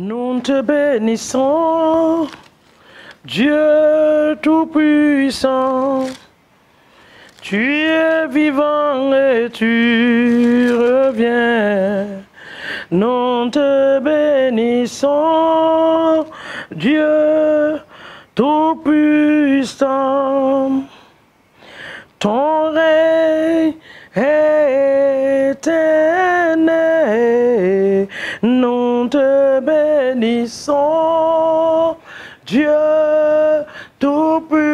Nous te bénissons, Dieu Tout-Puissant. Tu es vivant et tu reviens. Nous te bénissons, Dieu Tout-Puissant. Ton règne est éternel. Nous te bénissons, Dieu Tout-Puissant.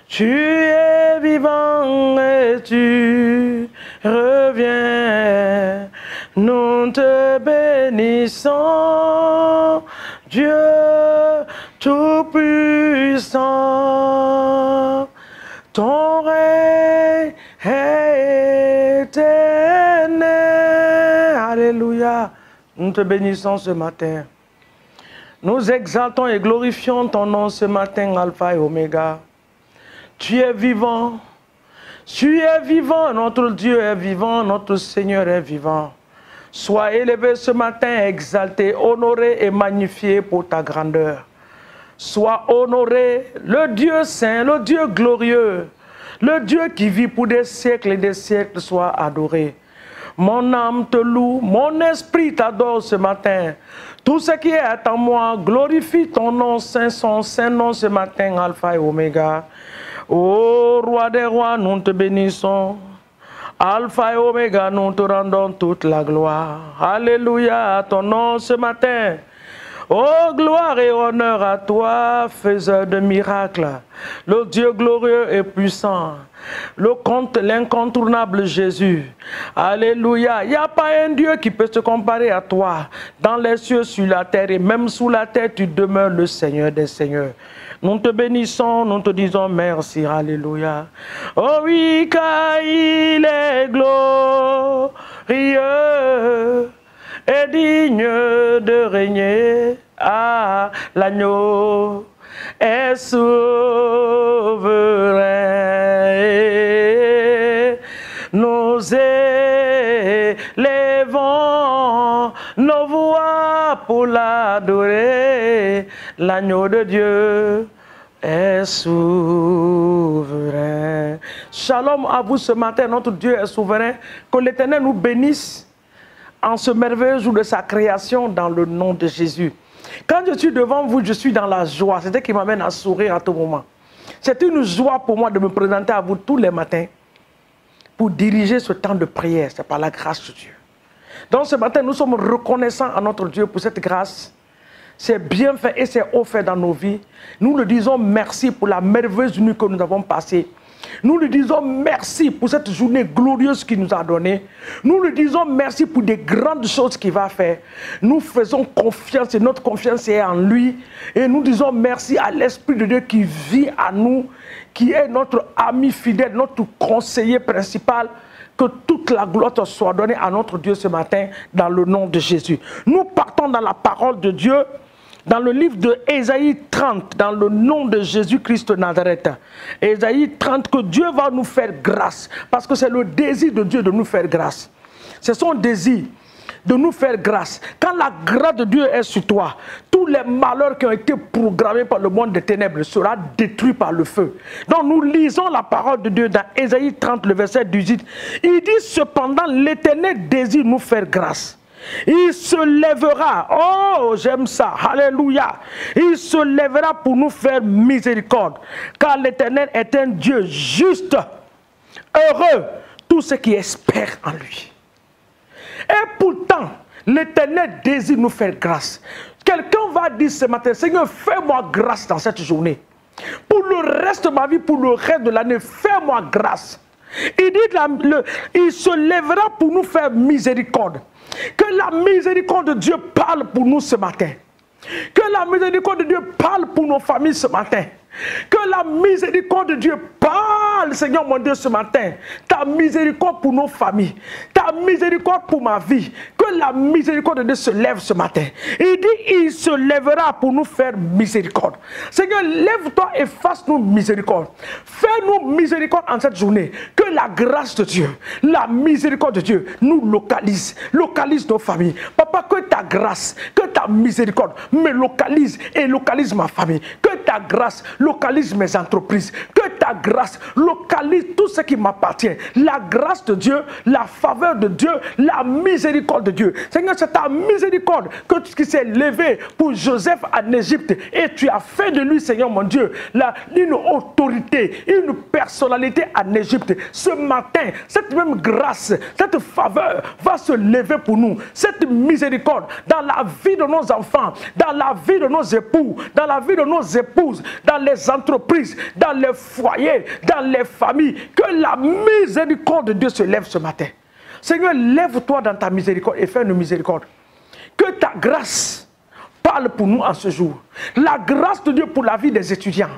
Tu es vivant et tu reviens. Nous te bénissons, Dieu Tout-Puissant. Ton règne est éternel. Alléluia. Nous te bénissons ce matin. Nous exaltons et glorifions ton nom ce matin, Alpha et Oméga. Tu es vivant. Tu es vivant. Notre Dieu est vivant. Notre Seigneur est vivant. Sois élevé ce matin, exalté, honoré et magnifié pour ta grandeur. Sois honoré, le Dieu saint, le Dieu glorieux, le Dieu qui vit pour des siècles et des siècles, soit adoré. Mon âme te loue, mon esprit t'adore ce matin. Tout ce qui est en moi, glorifie ton nom saint, son saint nom ce matin, Alpha et Oméga. Ô roi des rois, nous te bénissons. Alpha et Oméga, nous te rendons toute la gloire. Alléluia à ton nom ce matin. Oh, gloire et honneur à toi, faiseur de miracles, le Dieu glorieux et puissant, l'incontournable Jésus. Alléluia. Il n'y a pas un Dieu qui peut se comparer à toi. Dans les cieux, sur la terre et même sous la terre, tu demeures le Seigneur des Seigneurs. Nous te bénissons, nous te disons merci. Alléluia. Oh oui, car il est glorieux et digne de régner. Ah, l'agneau est souverain. Nous élevons nos voix pour l'adorer. L'agneau de Dieu est souverain. Shalom à vous ce matin, notre Dieu est souverain. Que l'Éternel nous bénisse en ce merveilleux jour de sa création dans le nom de Jésus. Quand je suis devant vous, je suis dans la joie. C'est ce qui m'amène à sourire à tout moment. C'est une joie pour moi de me présenter à vous tous les matins pour diriger ce temps de prière. C'est par la grâce de Dieu. Donc ce matin, nous sommes reconnaissants à notre Dieu pour cette grâce. C'est bien fait et c'est offert dans nos vies. Nous lui disons merci pour la merveilleuse nuit que nous avons passée. Nous lui disons merci pour cette journée glorieuse qu'il nous a donnée. Nous lui disons merci pour des grandes choses qu'il va faire. Nous faisons confiance et notre confiance est en lui. Et nous disons merci à l'Esprit de Dieu qui vit à nous, qui est notre ami fidèle, notre conseiller principal. Que toute la gloire soit donnée à notre Dieu ce matin dans le nom de Jésus. Nous partons dans la parole de Dieu. Dans le livre de Ésaïe 30, dans le nom de Jésus-Christ de Nazareth. Ésaïe 30, que Dieu va nous faire grâce. Parce que c'est le désir de Dieu de nous faire grâce. C'est son désir de nous faire grâce. Quand la grâce de Dieu est sur toi, tous les malheurs qui ont été programmés par le monde des ténèbres seront détruits par le feu. Donc nous lisons la parole de Dieu dans Ésaïe 30, le verset 18. Il dit cependant, l'Éternel désire nous faire grâce. Il se lèvera, oh j'aime ça, alléluia, il se lèvera pour nous faire miséricorde, car l'Éternel est un Dieu juste, heureux, tous ceux qui espèrent en lui. Et pourtant, l'Éternel désire nous faire grâce. Quelqu'un va dire ce matin, Seigneur, fais-moi grâce dans cette journée. Pour le reste de ma vie, pour le reste de l'année, fais-moi grâce. Il dit, il se lèvera pour nous faire miséricorde. Que la miséricorde de Dieu parle pour nous ce matin. Que la miséricorde de Dieu parle pour nos familles ce matin. Que la miséricorde de Dieu parle, Seigneur mon Dieu, ce matin. Ta miséricorde pour nos familles. Ta ta miséricorde pour ma vie. Que la miséricorde de Dieu se lève ce matin. Il dit, il se lèvera pour nous faire miséricorde. Seigneur, lève-toi et fasse-nous miséricorde. Fais-nous miséricorde en cette journée. Que la grâce de Dieu, la miséricorde de Dieu nous localise. Localise nos familles. Papa, que ta grâce, que ta miséricorde me localise et localise ma famille. Que ta grâce localise mes entreprises. Que ta grâce localise tout ce qui m'appartient. La grâce de Dieu, la faveur de Dieu, la miséricorde de Dieu. Seigneur, c'est ta miséricorde qui s'est levée pour Joseph en Égypte. Et tu as fait de lui, Seigneur mon Dieu, une autorité, une personnalité en Égypte. Ce matin, cette même grâce, cette faveur va se lever pour nous. Cette miséricorde dans la vie de nos enfants, dans la vie de nos époux, dans la vie de nos épouses, dans les entreprises, dans les foyers, dans les familles. Que la miséricorde de Dieu se lève ce matin. Seigneur, lève-toi dans ta miséricorde et fais une miséricorde. Que ta grâce parle pour nous en ce jour. La grâce de Dieu pour la vie des étudiants.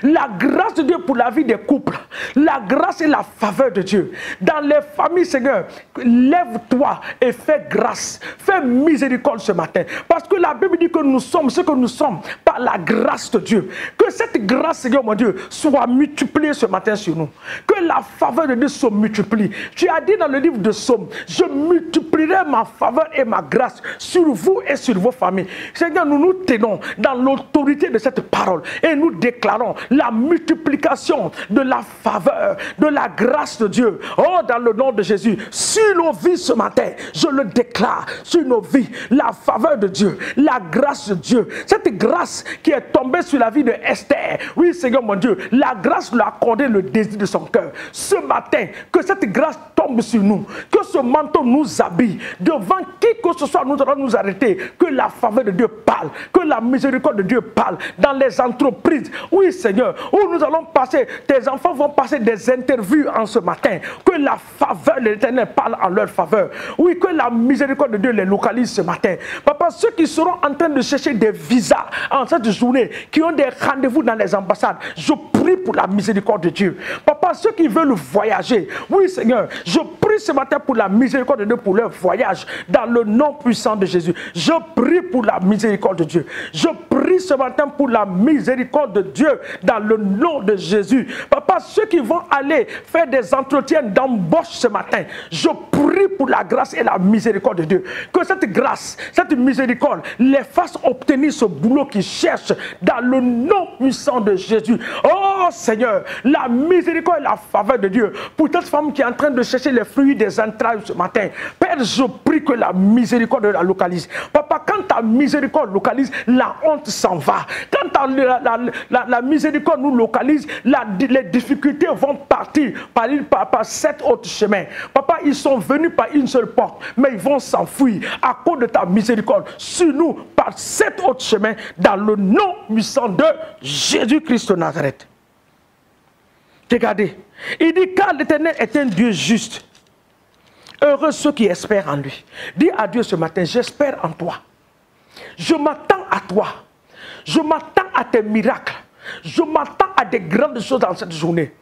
La grâce de Dieu pour la vie des couples. La grâce et la faveur de Dieu. Dans les familles, Seigneur, lève-toi et fais grâce. Fais miséricorde ce matin. Parce que la Bible dit que nous sommes ce que nous sommes par la grâce de Dieu. Que cette grâce, Seigneur mon Dieu, soit multipliée ce matin sur nous. Que la faveur de Dieu se multiplie. Tu as dit dans le livre de Psaume, je multiplierai ma faveur et ma grâce sur vous et sur vos familles. Seigneur, nous nous tenons dans l'autorité de cette parole et nous déclarons la multiplication de la faveur, de la grâce de Dieu. Oh, dans le nom de Jésus, sur nos vies ce matin, je le déclare, sur nos vies, la faveur de Dieu, la grâce de Dieu, cette grâce qui est tombée sur la vie de Esther. Oui, Seigneur mon Dieu, la grâce lui a accordé le désir de son cœur. Ce matin, que cette grâce tombe sur nous, que ce manteau nous habille. Devant qui que ce soit, nous allons nous arrêter. Que la faveur de Dieu parle, que la miséricorde de Dieu parle dans les entreprises. Oui, Seigneur, où nous allons passer, tes enfants vont passer des interviews en ce matin. Que la faveur de l'Éternel parle en leur faveur. Oui, que la miséricorde de Dieu les localise ce matin. Papa, ceux qui seront en train de chercher des visas en cette journée, qui ont des rendez-vous dans les ambassades, je prie pour la miséricorde de Dieu. Papa, ceux qui veulent voyager, oui, Seigneur, je prie ce matin pour la miséricorde de Dieu pour leur voyage, dans le nom puissant de Jésus. Je prie pour la miséricorde de Dieu. Je prie ce matin pour la miséricorde de Dieu, dans le nom de Jésus. Papa, ceux qui vont aller faire des entretiens d'embauche ce matin, je prie pour la grâce et la miséricorde de Dieu. Que cette grâce, cette miséricorde les fasse obtenir ce boulot qu'ils cherchent, dans le nom puissant de Jésus. Oh Seigneur, la miséricorde et la faveur de Dieu pour cette femme qui est en train de chercher les fruits des entrailles ce matin. Père, je prie que la miséricorde la localise. Papa, quand ta miséricorde localise, la honte s'en va. Quand la miséricorde nous localise, les difficultés vont partir par 7 autres chemins. Papa, ils sont venus par une seule porte, mais ils vont s'enfuir à cause de ta miséricorde sur nous par 7 autres chemins, dans le nom puissant de Jésus-Christ de Nazareth. Regardez, il dit, car l'Éternel est un Dieu juste. Heureux ceux qui espèrent en lui. Dis à Dieu ce matin, j'espère en toi. Je m'attends à toi. Je m'attends à tes miracles. Je m'attends à des grandes choses dans cette journée.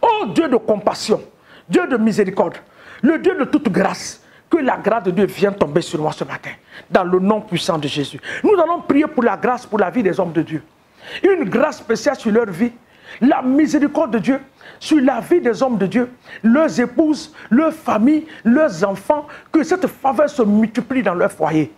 Oh Dieu de compassion, Dieu de miséricorde, le Dieu de toute grâce, que la grâce de Dieu vienne tomber sur moi ce matin, dans le nom puissant de Jésus. Nous allons prier pour la grâce, pour la vie des hommes de Dieu. Une grâce spéciale sur leur vie, la miséricorde de Dieu sur la vie des hommes de Dieu, leurs épouses, leurs familles, leurs enfants, que cette faveur se multiplie dans leur foyer.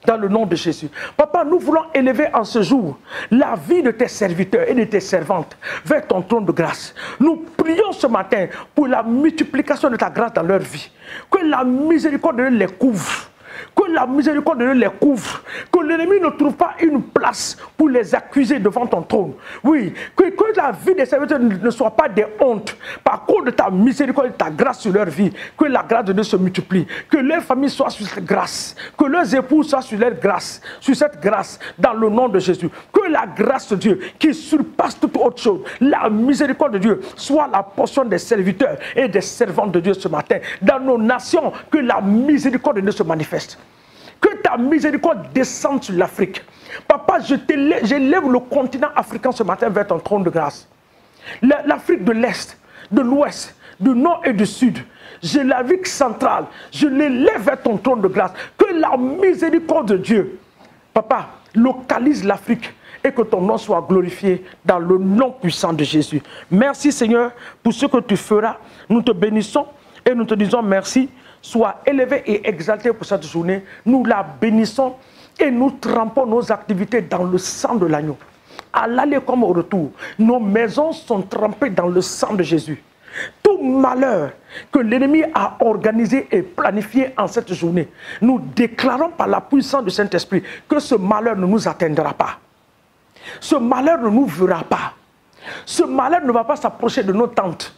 Dans le nom de Jésus. Papa, nous voulons élever en ce jour la vie de tes serviteurs et de tes servantes vers ton trône de grâce. Nous prions ce matin pour la multiplication de ta grâce dans leur vie. Que la miséricorde de Dieu les couvre. Que la miséricorde de Dieu les couvre. Que l'ennemi ne trouve pas une place pour les accuser devant ton trône. Oui, que la vie des serviteurs ne soit pas des hontes. Par cause de ta miséricorde et de ta grâce sur leur vie, que la grâce de Dieu se multiplie. Que leur famille soit sur cette grâce. Que leurs époux soient sur leur grâce. Sur cette grâce, dans le nom de Jésus. Que la grâce de Dieu, qui surpasse toute autre chose, la miséricorde de Dieu, soit la portion des serviteurs et des servantes de Dieu ce matin. Dans nos nations, que la miséricorde de Dieu se manifeste. Que ta miséricorde descende sur l'Afrique. Papa, j'élève le continent africain ce matin vers ton trône de grâce. L'Afrique de l'Est, de l'Ouest, du nord et du sud. Je l'Afrique centrale, je l'élève vers ton trône de grâce. Que la miséricorde de Dieu, Papa, localise l'Afrique et que ton nom soit glorifié dans le nom puissant de Jésus. Merci Seigneur pour ce que tu feras. Nous te bénissons et nous te disons merci. Sois élevé et exalté pour cette journée. Nous la bénissons et nous trempons nos activités dans le sang de l'agneau. À l'aller comme au retour, nos maisons sont trempées dans le sang de Jésus. Tout malheur que l'ennemi a organisé et planifié en cette journée, nous déclarons par la puissance du Saint-Esprit que ce malheur ne nous atteindra pas. Ce malheur ne nous verra pas. Ce malheur ne va pas s'approcher de nos tentes,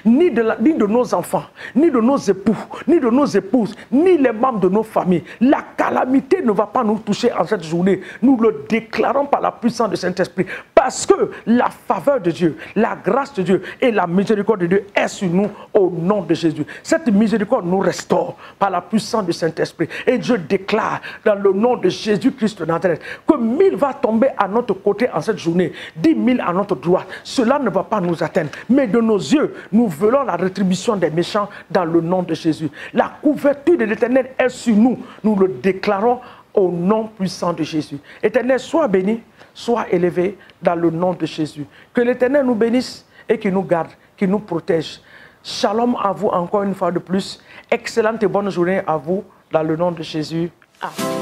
ni de nos enfants, ni de nos époux, ni de nos épouses, ni les membres de nos familles. La calamité ne va pas nous toucher en cette journée. Nous le déclarons par la puissance du Saint-Esprit. Parce que la faveur de Dieu, la grâce de Dieu et la miséricorde de Dieu est sur nous au nom de Jésus. Cette miséricorde nous restaure par la puissance du Saint-Esprit. Et Dieu déclare dans le nom de Jésus-Christ de Nazareth que 1000 va tomber à notre côté en cette journée, 10 000 à notre droite. Cela ne va pas nous atteindre. Mais de nos yeux, nous voulons la rétribution des méchants dans le nom de Jésus. La couverture de l'Éternel est sur nous. Nous le déclarons au nom puissant de Jésus. Éternel, sois béni, sois élevé dans le nom de Jésus. Que l'Éternel nous bénisse et qu'il nous garde, qu'il nous protège. Shalom à vous encore une fois de plus. Excellente et bonne journée à vous dans le nom de Jésus. Amen.